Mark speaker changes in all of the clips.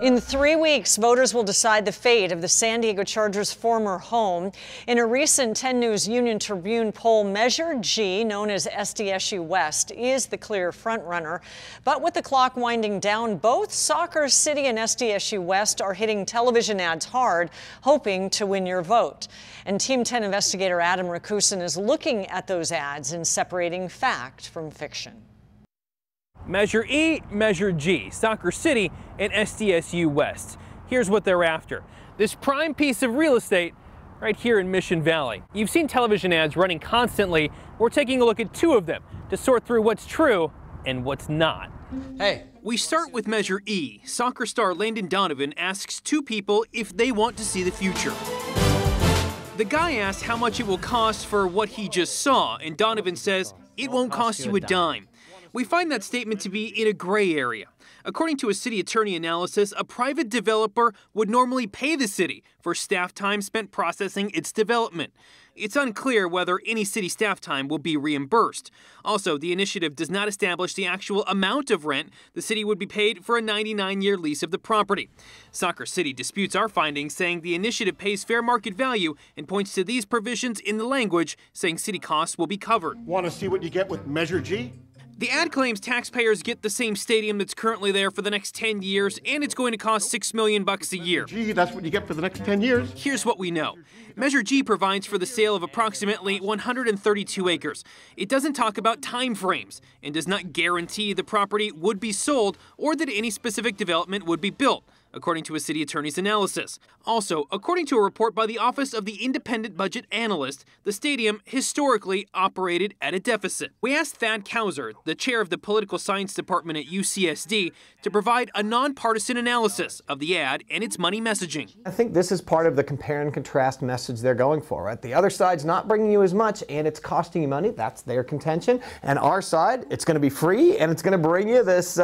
Speaker 1: In 3 weeks, voters will decide the fate of the San Diego Chargers' former home. In a recent 10 News Union Tribune poll, Measure G, known as SDSU West, is the clear frontrunner. But with the clock winding down, both Soccer City and SDSU West are hitting television ads hard, hoping to win your vote. And Team 10 investigator Adam Racusin is looking at those ads and separating fact from fiction.
Speaker 2: Measure E, Measure G, Soccer City and SDSU West. Here's what they're after. This prime piece of real estate right here in Mission Valley. You've seen television ads running constantly. We're taking a look at 2 of them to sort through what's true and what's not.
Speaker 3: Hey, we start with Measure E. Soccer star Landon Donovan asks 2 people if they want to see the future. The guy asks how much it will cost for what he just saw, and Donovan says it won't cost you a dime. We find that statement to be in a gray area. According to a city attorney analysis, a private developer would normally pay the city for staff time spent processing its development. It's unclear whether any city staff time will be reimbursed. Also, the initiative does not establish the actual amount of rent the city would be paid for a 99-year lease of the property. Soccer City disputes our findings, saying the initiative pays fair market value and points to these provisions in the language, saying city costs will be covered.
Speaker 4: Want to see what you get with Measure G?
Speaker 3: The ad claims taxpayers get the same stadium that's currently there for the next 10 years, and it's going to cost $6 million a year.
Speaker 4: Gee, that's what you get for the next 10 years.
Speaker 3: Here's what we know. Measure G provides for the sale of approximately 132 acres. It doesn't talk about time frames and does not guarantee the property would be sold or that any specific development would be built, according to a city attorney's analysis. Also, according to a report by the Office of the Independent Budget Analyst, the stadium historically operated at a deficit. We asked Thad Kauser, the chair of the Political Science Department at UCSD, to provide a nonpartisan analysis of the ad and its money messaging.
Speaker 5: I think this is part of the compare and contrast message they're going for, right? The other side's not bringing you as much and it's costing you money. That's their contention. And our side, it's going to be free and it's going to bring you this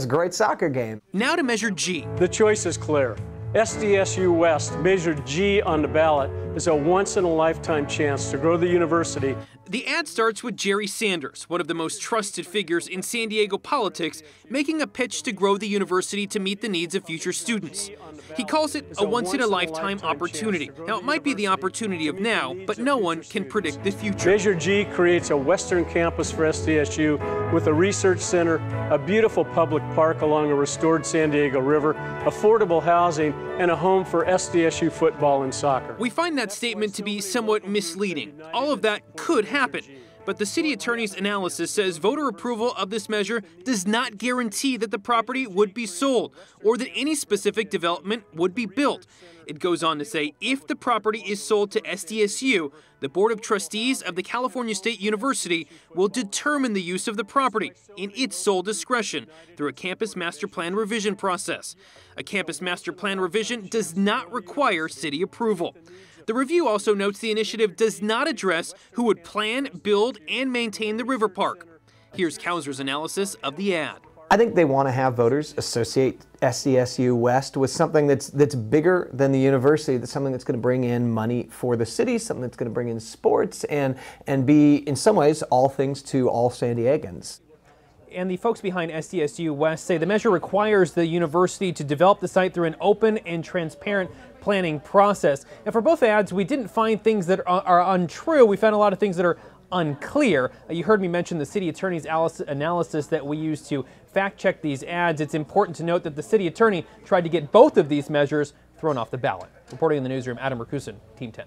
Speaker 5: great soccer game.
Speaker 3: Now to Measure G.
Speaker 6: The choice is clear. SDSU West, Measure G on the ballot, is a once-in-a-lifetime chance to grow the university.
Speaker 3: The ad starts with Jerry Sanders, one of the most trusted figures in San Diego politics, making a pitch to grow the university to meet the needs of future students. He calls it a once-in-a-lifetime opportunity. Now, it might be the opportunity of now, but no one can predict the future.
Speaker 6: Measure G creates a western campus for SDSU with a research center, a beautiful public park along a restored San Diego River, affordable housing, and a home for SDSU football and soccer.
Speaker 3: We find that statement to be somewhat misleading. All of that could happen. But the city attorney's analysis says voter approval of this measure does not guarantee that the property would be sold or that any specific development would be built. It goes on to say if the property is sold to SDSU, the Board of Trustees of the California State University will determine the use of the property in its sole discretion through a campus master plan revision process. A campus master plan revision does not require city approval. The review also notes the initiative does not address who would plan, build, and maintain the river park. Here's Kauser's analysis of the ad.
Speaker 5: I think they want to have voters associate SDSU West with something that's bigger than the university, that's something that's going to bring in money for the city, something that's going to bring in sports and be, in some ways, all things to all San Diegans.
Speaker 2: And the folks behind SDSU West say the measure requires the university to develop the site through an open and transparent planning process. And for both ads, we didn't find things that are untrue. We found a lot of things that are unclear. You heard me mention the city attorney's analysis that we used to fact check these ads. It's important to note that the city attorney tried to get both of these measures thrown off the ballot. Reporting in the newsroom, Adam Racusin, Team 10.